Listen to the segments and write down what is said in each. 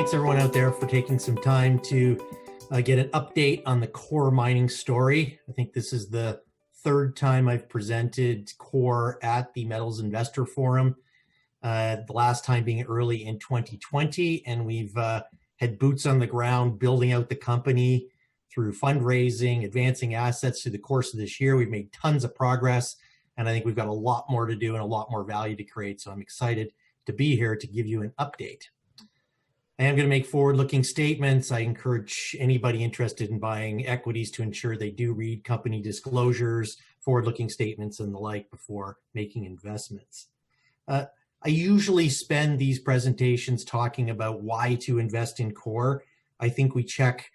Thanks everyone out there for taking some time to get an update on the core mining story. I think this is the third time I've presented core at the Metals Investor Forum. The last time being early in 2020, and we've had boots on the ground building out the company through fundraising, advancing assets through the course of this year. We've made tons of progress, and I think we've got a lot more to do and a lot more value to create. So I'm excited to be here to give you an update. I am going to make forward-looking statements. I encourage anybody interested in buying equities to ensure they do read company disclosures, forward-looking statements, and the like before making investments. I usually spend these presentations talking about why to invest in core. I think we check,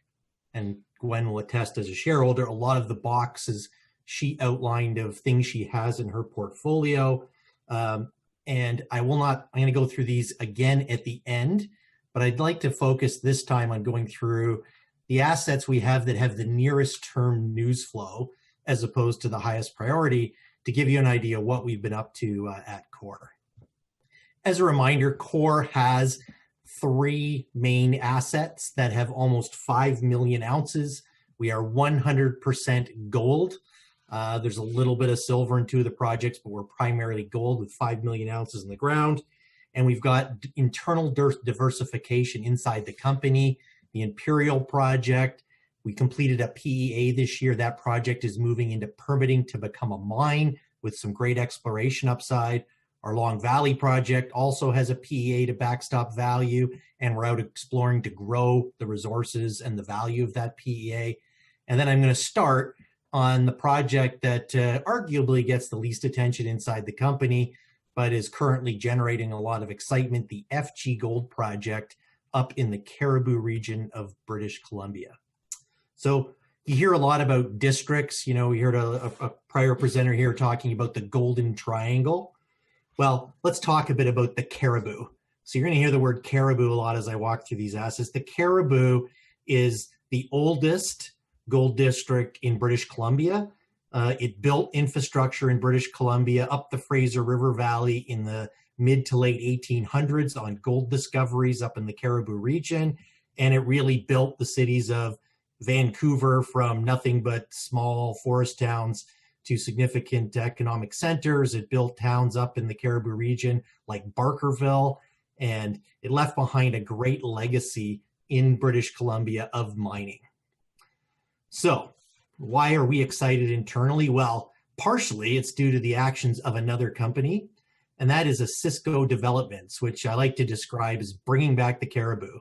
and Gwen will attest as a shareholder, a lot of the boxes she outlined of things she has in her portfolio. And I'm going to go through these again at the end, but I'd like to focus this time on going through the assets we have that have the nearest term news flow as opposed to the highest priority to give you an idea of what we've been up to at core. As a reminder, core has three main assets that have almost 5 million ounces. We are 100% gold. There's a little bit of silver in two of the projects, but we're primarily gold with 5 million ounces in the ground. And we've got internal diversification inside the company. The Imperial project, we completed a PEA this year. That project is moving into permitting to become a mine with some great exploration upside. Our Long Valley project also has a PEA to backstop value, and we're out exploring to grow the resources and the value of that PEA. And then I'm going to start on the project that arguably gets the least attention inside the company, but is currently generating a lot of excitement, the FG Gold project up in the Caribou region of British Columbia. So you hear a lot about districts. You know, we heard a prior presenter here talking about the Golden Triangle. Well, let's talk a bit about the Caribou. So you're going to hear the word Caribou a lot as I walk through these assets. The Caribou is the oldest gold district in British Columbia. It built infrastructure in British Columbia up the Fraser River Valley in the mid to late 1800s on gold discoveries up in the Caribou region. And it really built the cities of Vancouver from nothing but small forest towns to significant economic centers. It built towns up in the Caribou region like Barkerville, and it left behind a great legacy in British Columbia of mining. So, why are we excited internally? Well, partially it's due to the actions of another company, and that is Osisko Developments, which I like to describe as bringing back the Caribou.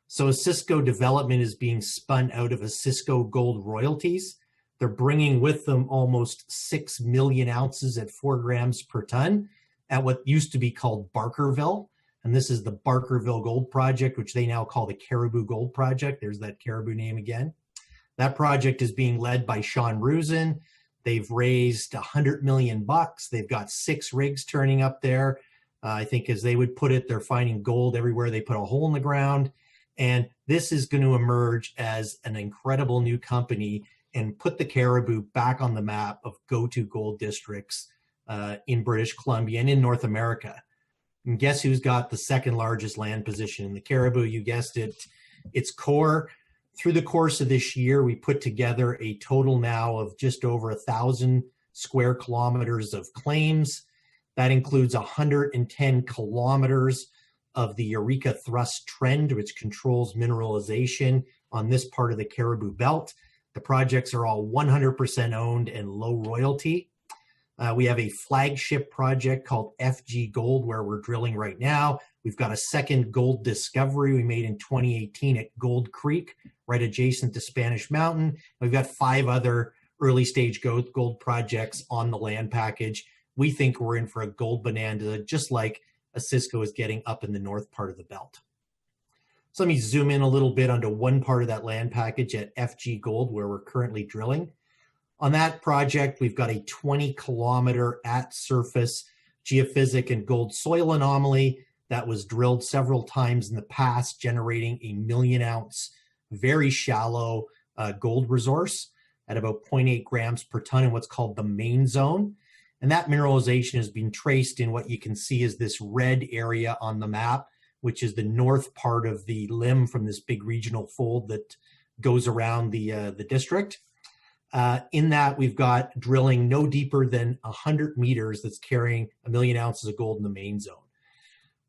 So Osisko Development is being spun out of Osisko Gold Royalties. They're bringing with them almost 6 million ounces at 4 grams per ton at what used to be called Barkerville. And this is the Barkerville Gold Project, which they now call the Caribou Gold Project. There's that Caribou name again. That project is being led by Sean Rusin. They've raised $100 million. They've got 6 rigs turning up there. I think as they would put it, they're finding gold everywhere they put a hole in the ground. And this is going to emerge as an incredible new company and put the Caribou back on the map of go-to gold districts in British Columbia and in North America. And guess who's got the second largest land position in the Caribou? You guessed it, it's core. Through the course of this year, we put together a total now of just over 1,000 square kilometers of claims. That includes 110 kilometers of the Eureka Thrust Trend, which controls mineralization on this part of the Caribou Belt. The projects are all 100% owned and low royalty. We have a flagship project called FG Gold where we're drilling right now. We've got a second gold discovery we made in 2018 at Gold Creek, right adjacent to Spanish Mountain. We've got 5 other early stage gold projects on the land package. We think we're in for a gold bonanza, just like Osisko is getting up in the north part of the belt. So let me zoom in a little bit onto one part of that land package at FG Gold where we're currently drilling. On that project, we've got a 20-kilometer at-surface geophysic and gold soil anomaly that was drilled several times in the past, generating a 1 million ounce, very shallow gold resource at about 0.8 grams per ton in what's called the main zone. And that mineralization has been traced in what you can see as this red area on the map, which is the north part of the limb from this big regional fold that goes around the district. In that, we've got drilling no deeper than 100 meters that's carrying 1 million ounces of gold in the main zone.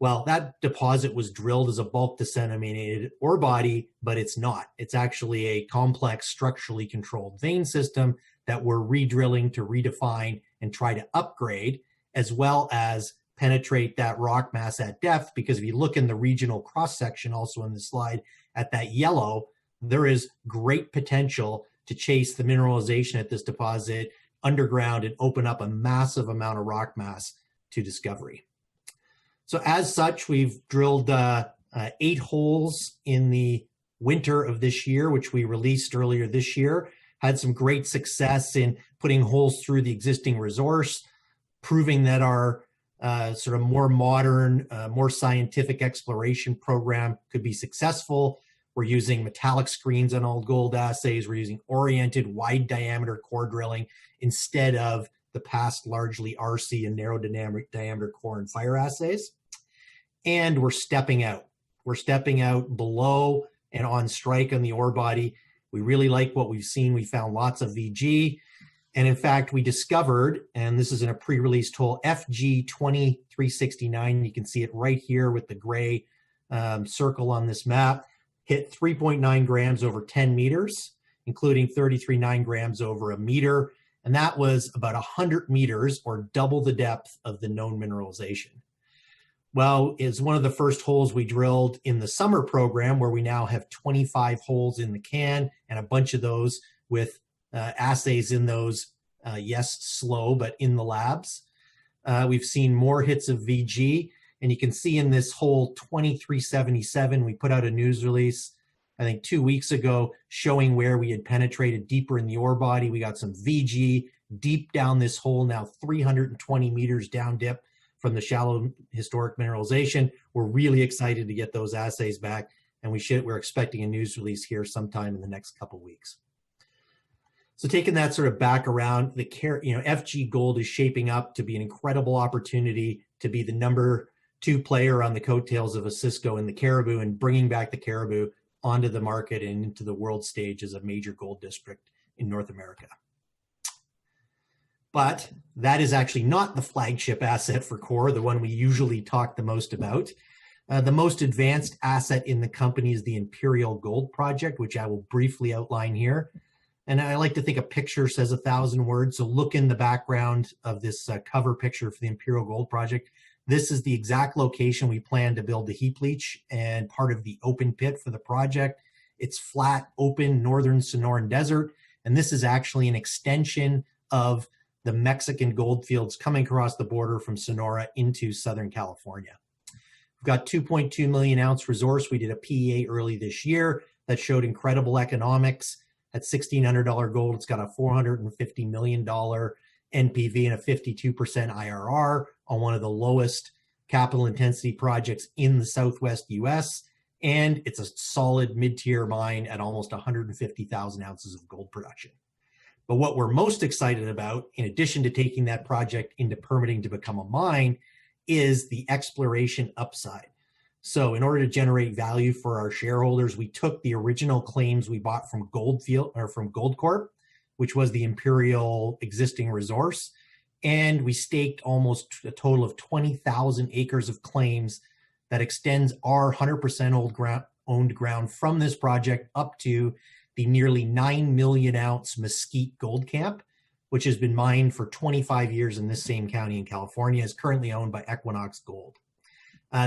Well, that deposit was drilled as a bulk disseminated ore body, but it's not. It's actually a complex, structurally controlled vein system that we're re-drilling to redefine and try to upgrade, as well as penetrate that rock mass at depth. Because if you look in the regional cross-section also in the slide at that yellow, there is great potential to chase the mineralization at this deposit underground and open up a massive amount of rock mass to discovery. So as such, we've drilled 8 holes in the winter of this year, which we released earlier this year. Had some great success in putting holes through the existing resource, proving that our sort of more modern, more scientific exploration program could be successful. We're using metallic screens on all gold assays. We're using oriented wide diameter core drilling instead of the past largely RC and narrow diameter core and fire assays. And we're stepping out. We're stepping out below and on strike on the ore body. We really like what we've seen. We found lots of VG. And in fact, we discovered, and this is in a pre-released hole, FG2369. You can see it right here with the gray circle on this map. Hit 3.9 grams over 10 meters, including 33.9 grams over a meter. And that was about 100 meters or double the depth of the known mineralization. Well, it's one of the first holes we drilled in the summer program, where we now have 25 holes in the can and a bunch of those with assays in those, yes, slow, but in the labs. We've seen more hits of VG, and you can see in this hole 2377, we put out a news release, I think 2 weeks ago, showing where we had penetrated deeper in the ore body. We got some VG deep down this hole, now 320 meters down dip from the shallow historic mineralization. We're really excited to get those assays back, and we're expecting a news release here sometime in the next couple weeks. So taking that sort of back around, FG Gold is shaping up to be an incredible opportunity to be the number 2 player on the coattails of Osisko and the Caribou, and bringing back the Caribou onto the market and into the world stage as a major gold district in North America. But that is actually not the flagship asset for Core, the one we usually talk the most about. The most advanced asset in the company is the Imperial Gold Project, which I will briefly outline here. And I like to think a picture says 1,000 words. So look in the background of this cover picture for the Imperial Gold Project. This is the exact location we plan to build the heap leach and part of the open pit for the project. It's flat, open, northern Sonoran Desert. And this is actually an extension of the Mexican gold fields coming across the border from Sonora into Southern California. We've got 2.2 million ounce resource. We did a PEA early this year that showed incredible economics. At $1,600 gold, it's got a $450 million NPV and a 52% IRR on one of the lowest capital intensity projects in the Southwest US. And it's a solid mid-tier mine at almost 150,000 ounces of gold production. But what we're most excited about, in addition to taking that project into permitting to become a mine, is the exploration upside. So in order to generate value for our shareholders, we took the original claims we bought from Goldcorp, which was the Imperial existing resource, and we staked almost a total of 20,000 acres of claims that extends our 100% owned ground from this project up to the nearly 9 million ounce Mesquite Gold Camp, which has been mined for 25 years in this same county in California, is currently owned by Equinox Gold.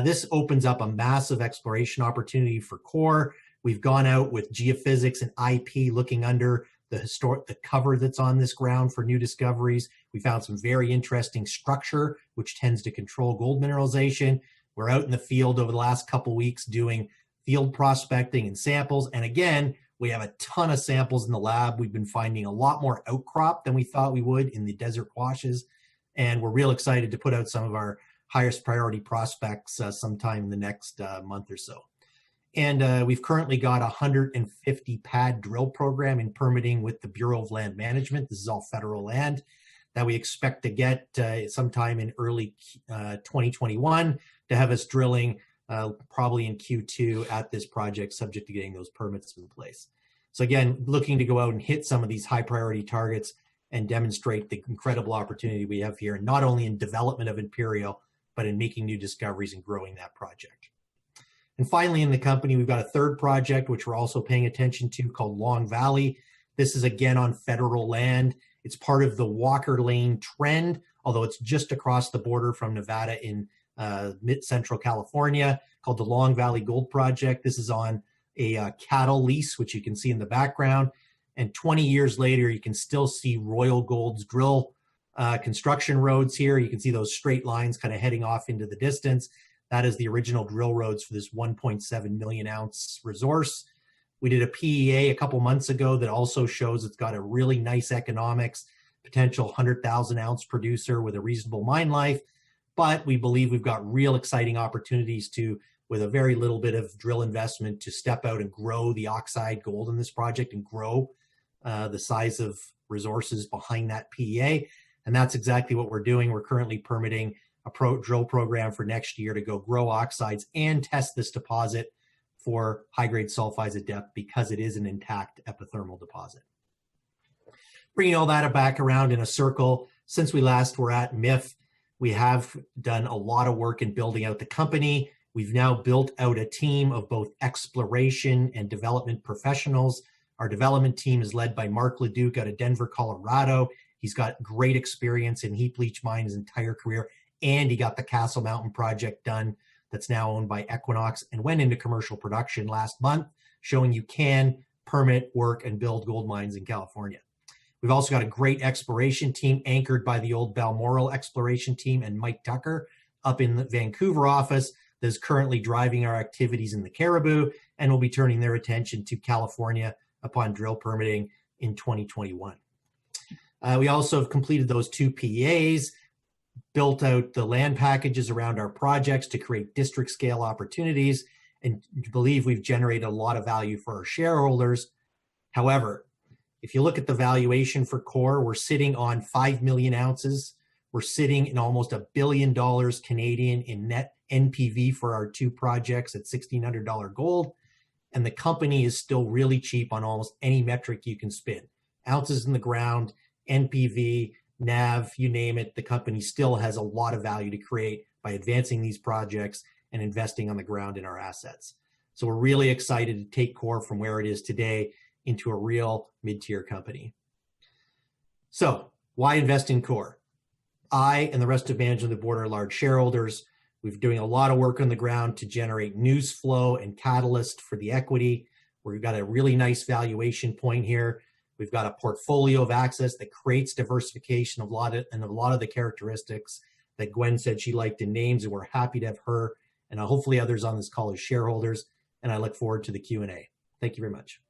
This opens up a massive exploration opportunity for Core. We've gone out with geophysics and IP looking under the cover that's on this ground for new discoveries. We found some very interesting structure, which tends to control gold mineralization. We're out in the field over the last couple weeks doing field prospecting and samples. And again, we have a ton of samples in the lab. We've been finding a lot more outcrop than we thought we would in the desert quashes. And we're real excited to put out some of our highest priority prospects sometime in the next month or so. And we've currently got a 150 pad drill program in permitting with the Bureau of Land Management. This is all federal land that we expect to get sometime in early 2021 to have us drilling probably in Q2 at this project, subject to getting those permits in place. So again, looking to go out and hit some of these high priority targets and demonstrate the incredible opportunity we have here, not only in development of Imperial, but in making new discoveries and growing that project. And finally, in the company, we've got a third project, which we're also paying attention to, called Long Valley. This is again on federal land. It's part of the Walker Lane trend, although it's just across the border from Nevada in mid-central California, called the Long Valley Gold Project. This is on a cattle lease, which you can see in the background. And 20 years later, you can still see Royal Gold's drill construction roads here. You can see those straight lines kind of heading off into the distance. That is the original drill roads for this 1.7 million ounce resource. We did a PEA a couple months ago that also shows it's got a really nice economics, potential 100,000 ounce producer with a reasonable mine life. But we believe we've got real exciting opportunities to, with a very little bit of drill investment, to step out and grow the oxide gold in this project and grow the size of resources behind that PEA. And that's exactly what we're doing. We're currently permitting a drill program for next year to go grow oxides and test this deposit for high-grade sulfides at depth, because it is an intact epithermal deposit. Bringing all that back around in a circle, since we last were at MIF, we have done a lot of work in building out the company. We've now built out a team of both exploration and development professionals. Our development team is led by Mark Leduc out of Denver, Colorado. He's got great experience in heap leach mine his entire career, and he got the Castle Mountain project done that's now owned by Equinox and went into commercial production last month, showing you can permit, work, and build gold mines in California. We've also got a great exploration team anchored by the old Balmoral exploration team and Mike Tucker up in the Vancouver office that is currently driving our activities in the Caribou and will be turning their attention to California upon drill permitting in 2021. We also have completed those 2 PEAs, built out the land packages around our projects to create district scale opportunities, and believe we've generated a lot of value for our shareholders. However, if you look at the valuation for Core, we're sitting on 5 million ounces. We're sitting in almost $1 billion Canadian in net NPV for our 2 projects at $1,600 gold. And the company is still really cheap on almost any metric you can spin. Ounces in the ground, NPV, NAV, you name it, the company still has a lot of value to create by advancing these projects and investing on the ground in our assets. So we're really excited to take Core from where it is today into a real mid-tier company. So why invest in Core? I and the rest of management of the board are large shareholders. We're doing a lot of work on the ground to generate news flow and catalyst for the equity. We've got a really nice valuation point here. We've got a portfolio of access that creates diversification of a lot of the characteristics that Gwen said she liked in names, and we're happy to have her and hopefully others on this call as shareholders. And I look forward to the Q&A. Thank you very much.